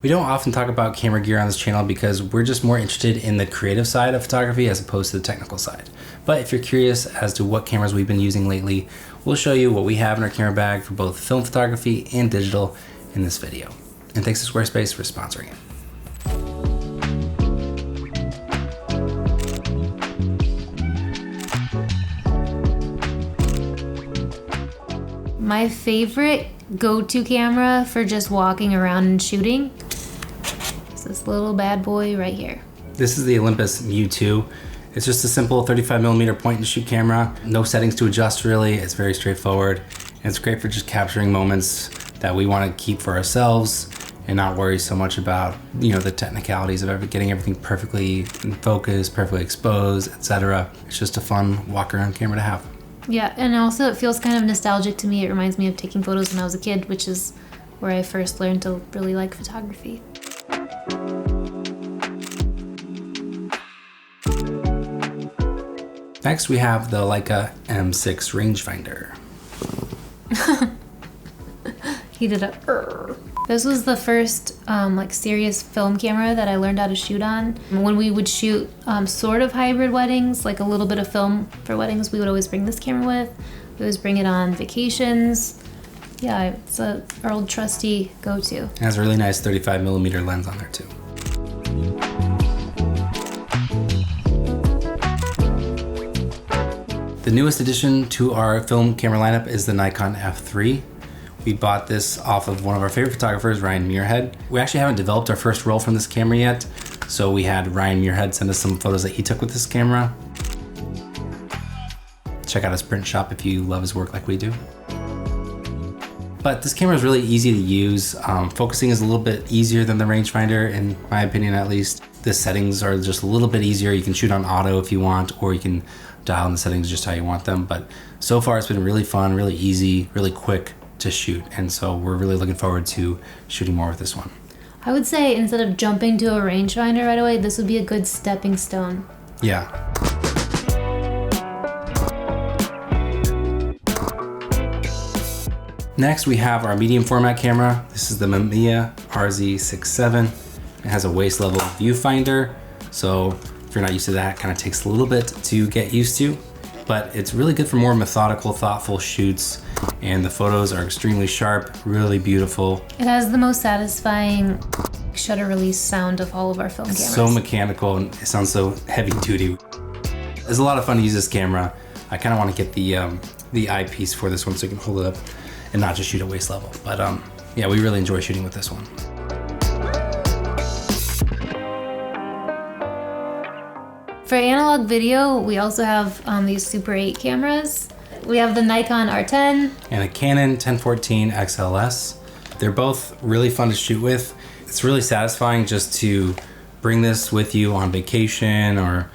We don't often talk about camera gear on this channel because we're just more interested in the creative side of photography as opposed to the technical side. But if you're curious as to what cameras we've been using lately, we'll show you what we have in our camera bag for both film photography and digital in this video. And thanks to Squarespace for sponsoring it. My favorite go-to camera for just walking around and shooting is this little bad boy right here. This is the Olympus mju-ii. It's just a simple 35mm point and shoot camera. No settings to adjust really. It's very straightforward. And it's great for just capturing moments that we want to keep for ourselves and not worry so much about, the technicalities of getting everything perfectly in focus, perfectly exposed, etc. It's just a fun walk around camera to have. Yeah, and also it feels kind of nostalgic to me. It reminds me of taking photos when I was a kid, which is where I first learned to really like photography. Next, we have the Leica M6 rangefinder. He did a This was the first serious film camera that I learned how to shoot on. When we would shoot sort of hybrid weddings, like a little bit of film for weddings, we would always bring this camera with. We always bring it on vacations. Yeah, it's our old trusty go-to. It has a really nice 35mm lens on there too. The newest addition to our film camera lineup is the Nikon F3. We bought this off of one of our favorite photographers, Ryan Muirhead. We actually haven't developed our first roll from this camera yet, so we had Ryan Muirhead send us some photos that he took with this camera. Check out his print shop if you love his work like we do. But this camera is really easy to use. Focusing is a little bit easier than the rangefinder, in my opinion at least. The settings are just a little bit easier. You can shoot on auto if you want, or you can dial in the settings just how you want them. But so far it's been really fun, really easy, really quick to shoot. And so we're really looking forward to shooting more with this one. I would say instead of jumping to a rangefinder right away, this would be a good stepping stone. Yeah. Next, we have our medium format camera. This is the Mamiya RZ67. It has a waist level viewfinder. So if you're not used to that, it kind of takes a little bit to get used to, but it's really good for more methodical, thoughtful shoots. And the photos are extremely sharp, really beautiful. It has the most satisfying shutter release sound of all of our film cameras. It's so mechanical and it sounds so heavy duty. It's a lot of fun to use this camera. I kind of want to get the eyepiece for this one so you can hold it up and not just shoot at waist level. But yeah, we really enjoy shooting with this one. For analog video, we also have these Super 8 cameras. We have the Nikon R10 and a Canon 1014 XLS. They're both really fun to shoot with. It's really satisfying just to bring this with you on vacation or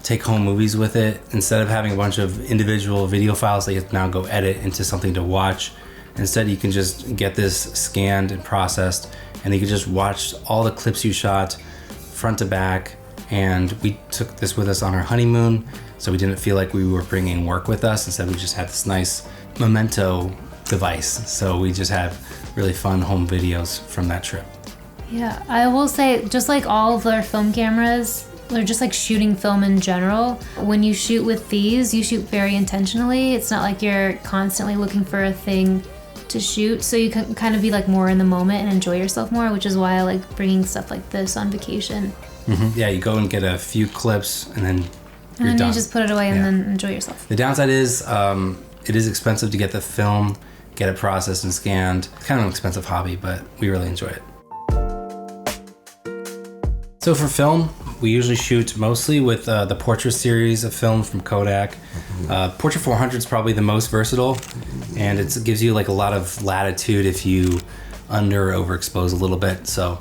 take home movies with it. Instead of having a bunch of individual video files that you have to now go edit into something to watch, instead you can just get this scanned and processed, and you can just watch all the clips you shot front to back. And we took this with us on our honeymoon, so we didn't feel like we were bringing work with us. Instead, we just had this nice memento device. So we just had really fun home videos from that trip. Yeah, I will say, just like all of our film cameras, or just like shooting film in general, when you shoot with these, you shoot very intentionally. It's not like you're constantly looking for a thing to shoot, so you can kind of be like more in the moment and enjoy yourself more, which is why I like bringing stuff like this on vacation. Mm-hmm. Yeah, you go and get a few clips and then you're then done. You just put it away and then enjoy yourself. The downside is it is expensive to get the film, get it processed and scanned. It's kind of an expensive hobby, but we really enjoy it. So for film, we usually shoot mostly with the Portrait series of film from Kodak. Portrait 400 is probably the most versatile, and it gives you like a lot of latitude if you under or overexpose a little bit. So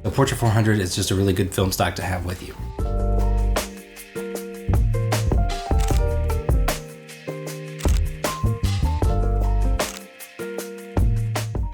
the Portrait 400 is just a really good film stock to have with you.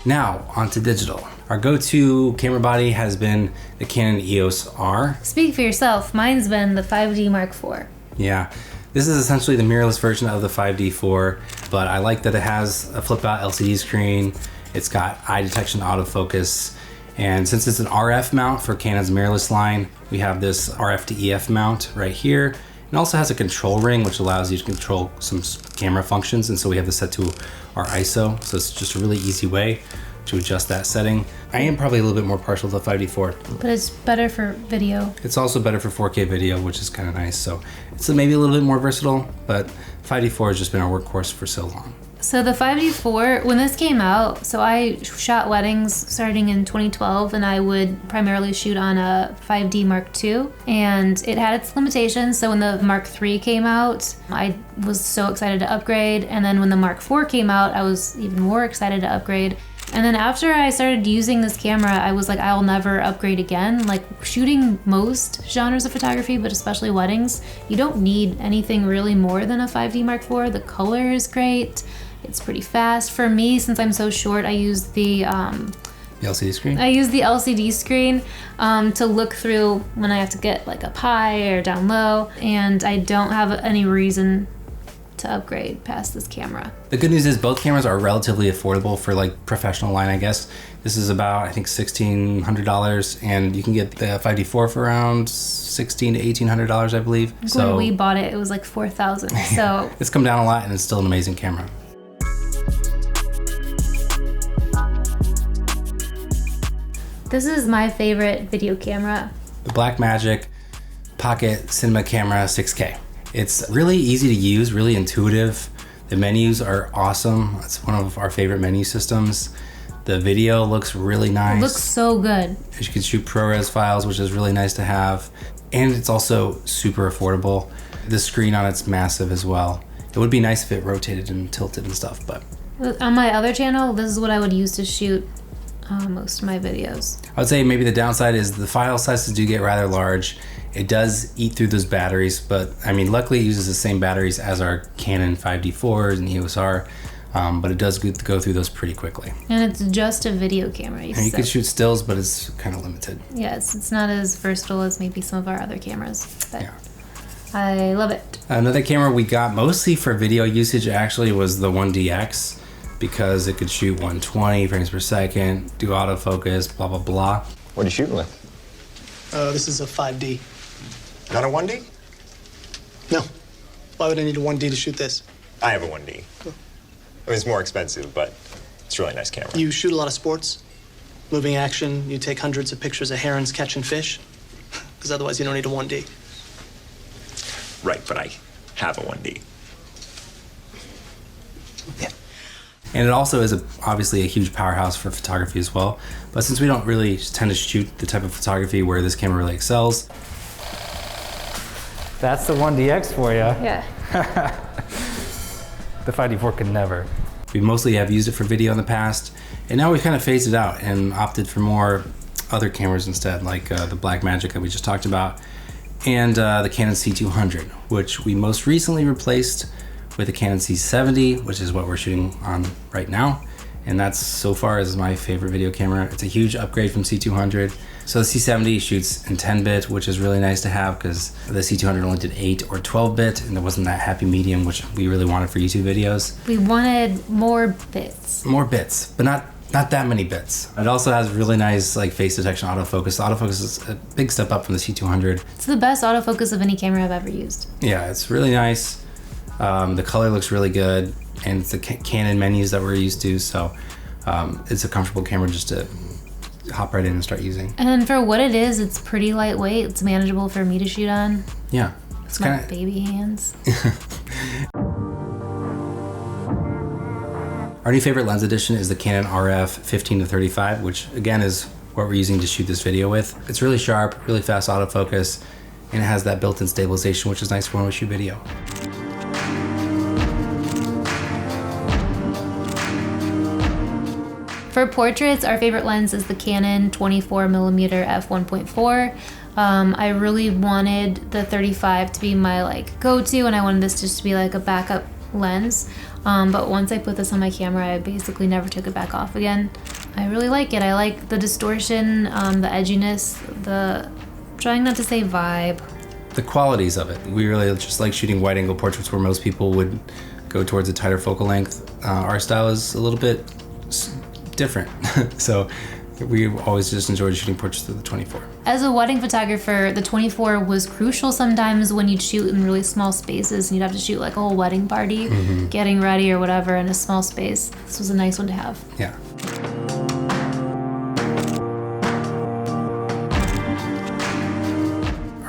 Now, onto digital. Our go-to camera body has been the Canon EOS R. Speak for yourself, mine's been the 5D Mark IV. Yeah, this is essentially the mirrorless version of the 5D4, but I like that it has a flip-out LCD screen. It's got eye detection autofocus, And since it's an RF mount for Canon's mirrorless line, we have this RF to EF mount right here. It also has a control ring, which allows you to control some camera functions. And so we have this set to our ISO. So it's just a really easy way to adjust that setting. I am probably a little bit more partial to 5D4. But it's better for video. It's also better for 4K video, which is kind of nice. So it's maybe a little bit more versatile, but 5D4 has just been our workhorse for so long. So the 5D4, when this came out, so I shot weddings starting in 2012, and I would primarily shoot on a 5D Mark II, and it had its limitations. So when the Mark III came out, I was so excited to upgrade, and then when the Mark IV came out, I was even more excited to upgrade. And then after I started using this camera, I was like, I'll never upgrade again. Like shooting most genres of photography, but especially weddings, you don't need anything really more than a 5D Mark IV. The color is great. It's pretty fast. For me, since I'm so short, I use the LCD screen? I use the LCD screen to look through when I have to get like up high or down low, and I don't have any reason to upgrade past this camera. The good news is both cameras are relatively affordable for like professional line, I guess. This is about, I think, $1,600, and you can get the 5D4 for around $1,600 to $1,800, I believe. So when we bought it, it was like $4,000. So it's come down a lot, and it's still an amazing camera. This is my favorite video camera. The Blackmagic Pocket Cinema Camera 6K. It's really easy to use, really intuitive. The menus are awesome. It's one of our favorite menu systems. The video looks really nice. It looks so good. You can shoot ProRes files, which is really nice to have. And it's also super affordable. The screen on it's massive as well. It would be nice if it rotated and tilted and stuff, but. On my other channel, this is what I would use to shoot most of my videos. I would say maybe the downside is the file sizes do get rather large. It does eat through those batteries, but I mean, luckily it uses the same batteries as our Canon 5D4s and EOS R, but it does go through those pretty quickly. And it's just a video camera. And you can shoot stills, but it's kind of limited. Yes, it's not as versatile as maybe some of our other cameras, but yeah. I love it. Another camera we got mostly for video usage actually was the 1DX, because it could shoot 120 frames per second, do autofocus, blah, blah, blah. What are you shooting with? This is a 5D. Not a 1D? No. Why would I need a 1D to shoot this? I have a 1D. I mean, it's more expensive, but it's a really nice camera. You shoot a lot of sports, moving action, you take hundreds of pictures of herons catching fish, because otherwise you don't need a 1D. Right, but I have a 1D. Yeah. And it also is obviously a huge powerhouse for photography as well. But since we don't really tend to shoot the type of photography where this camera really excels. That's the 1DX for you. Yeah. The 5D4 could never. We mostly have used it for video in the past, and now we've kind of phased it out and opted for more other cameras instead, like the Blackmagic that we just talked about, and the Canon C200, which we most recently replaced with the Canon C70, which is what we're shooting on right now. And that's so far is my favorite video camera. It's a huge upgrade from C200. So the C70 shoots in 10-bit, which is really nice to have because the C200 only did 8 or 12-bit, and there wasn't that happy medium, which we really wanted for YouTube videos. We wanted more bits. More bits, but not that many bits. It also has really nice like face detection autofocus. The autofocus is a big step up from the C200. It's the best autofocus of any camera I've ever used. Yeah, it's really nice. The color looks really good, and it's the Canon menus that we're used to, so it's a comfortable camera just to hop right in and start using. And for what it is, it's pretty lightweight. It's manageable for me to shoot on. Yeah, it's My kind of baby hands. Our new favorite lens addition is the Canon RF 15 to 35, which again is what we're using to shoot this video with. It's really sharp, really fast autofocus, and it has that built-in stabilization, which is nice for when we shoot video. For portraits, our favorite lens is the Canon 24mm f1.4. I really wanted the 35 to be my like go-to, and I wanted this just to be like a backup lens. But once I put this on my camera, I basically never took it back off again. I really like it. I like the distortion, the edginess, the trying not to say vibe. The qualities of it. We really just like shooting wide-angle portraits where most people would go towards a tighter focal length. Our style is a little bit different. So We always just enjoyed shooting portraits with the 24. As a wedding photographer, the 24 was crucial sometimes when you'd shoot in really small spaces and you'd have to shoot like a whole wedding party, getting ready or whatever in a small space. This was a nice one to have. Yeah.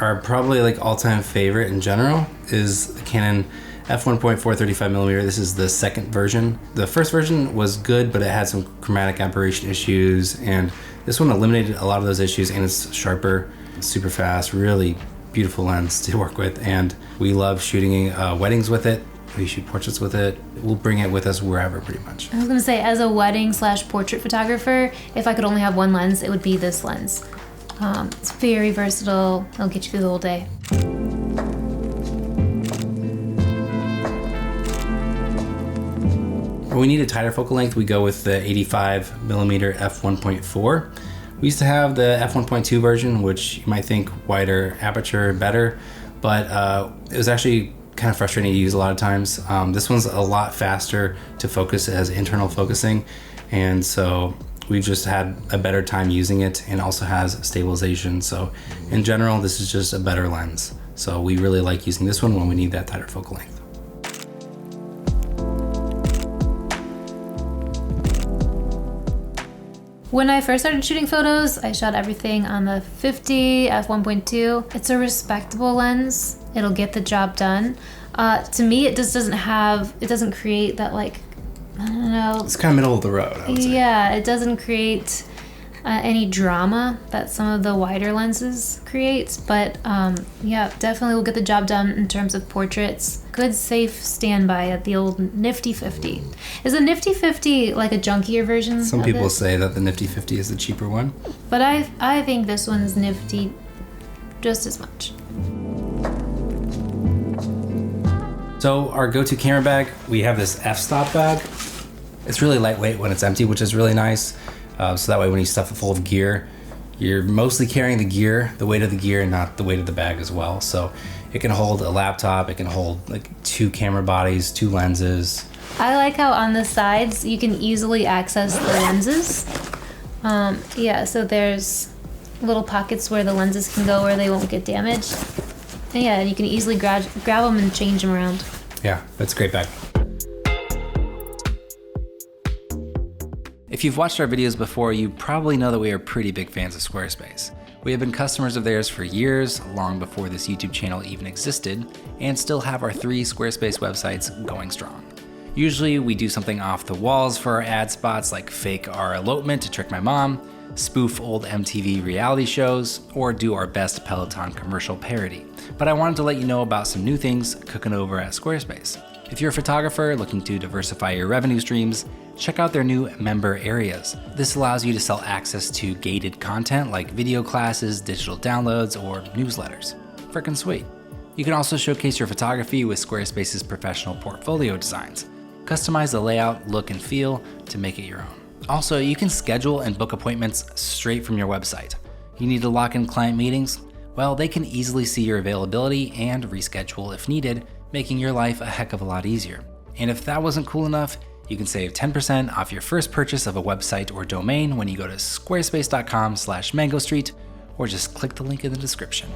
Our probably like all-time favorite in general is the Canon f1.4 35mm. This is the second version. The first version was good, but it had some chromatic aberration issues, and this one eliminated a lot of those issues, and it's sharper, super fast, really beautiful lens to work with, and we love shooting weddings with it. We shoot portraits with it. We'll bring it with us wherever, pretty much. I was gonna say, as a wedding/portrait photographer, if I could only have one lens, it would be this lens. It's very versatile. It'll get you through the whole day. When we need a tighter focal length, we go with the 85mm f1.4. We used to have the f1.2 version, which you might think wider aperture, better, but it was actually kind of frustrating to use a lot of times. This one's a lot faster to focus. It has internal focusing, and so we've just had a better time using it, and also has stabilization. So in general, this is just a better lens. So we really like using this one when we need that tighter focal length. When I first started shooting photos, I shot everything on the 50 f1.2. It's a respectable lens. It'll get the job done. To me, it just doesn't create that, like, I don't know. It's kind of middle of the road, I would say. Yeah, it doesn't create any drama that some of the wider lenses create, but yeah, definitely will get the job done in terms of portraits. Good safe standby at the old nifty 50. Is a nifty 50 like a junkier version? Some people it? say that the nifty 50 is the cheaper one. But I think this one's nifty just as much. So our go-to camera bag, we have this f-stop bag. It's really lightweight when it's empty, which is really nice. So that way when you stuff it full of gear, you're mostly carrying the gear, the weight of the gear, and not the weight of the bag as well. So it can hold a laptop, it can hold like 2 camera bodies, 2 lenses. I like how on the sides you can easily access the lenses. Yeah, so there's little pockets where the lenses can go where they won't get damaged. And yeah, you can easily grab them and change them around. Yeah, that's a great bag. If you've watched our videos before, you probably know that we are pretty big fans of Squarespace. We have been customers of theirs for years, long before this YouTube channel even existed, and still have our 3 Squarespace websites going strong. Usually we do something off the walls for our ad spots, like fake our elopement to trick my mom, spoof old MTV reality shows, or do our best Peloton commercial parody. But I wanted to let you know about some new things cooking over at Squarespace. If you're a photographer looking to diversify your revenue streams, check out their new member areas. This allows you to sell access to gated content like video classes, digital downloads, or newsletters. Frickin' sweet. You can also showcase your photography with Squarespace's professional portfolio designs. Customize the layout, look, and feel to make it your own. Also, you can schedule and book appointments straight from your website. You need to lock in client meetings? Well, they can easily see your availability and reschedule if needed, making your life a heck of a lot easier. And if that wasn't cool enough, you can save 10% off your first purchase of a website or domain when you go to squarespace.com/mangostreet, or just click the link in the description.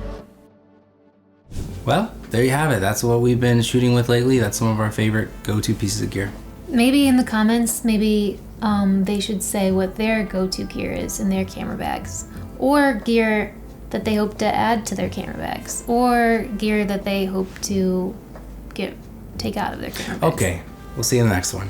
Well, there you have it. That's what we've been shooting with lately. That's some of our favorite go-to pieces of gear. Maybe in the comments, maybe they should say what their go-to gear is in their camera bags, or gear that they hope to add to their camera bags, or gear that they hope to take out of their camera bags. Okay, we'll see you in the next one.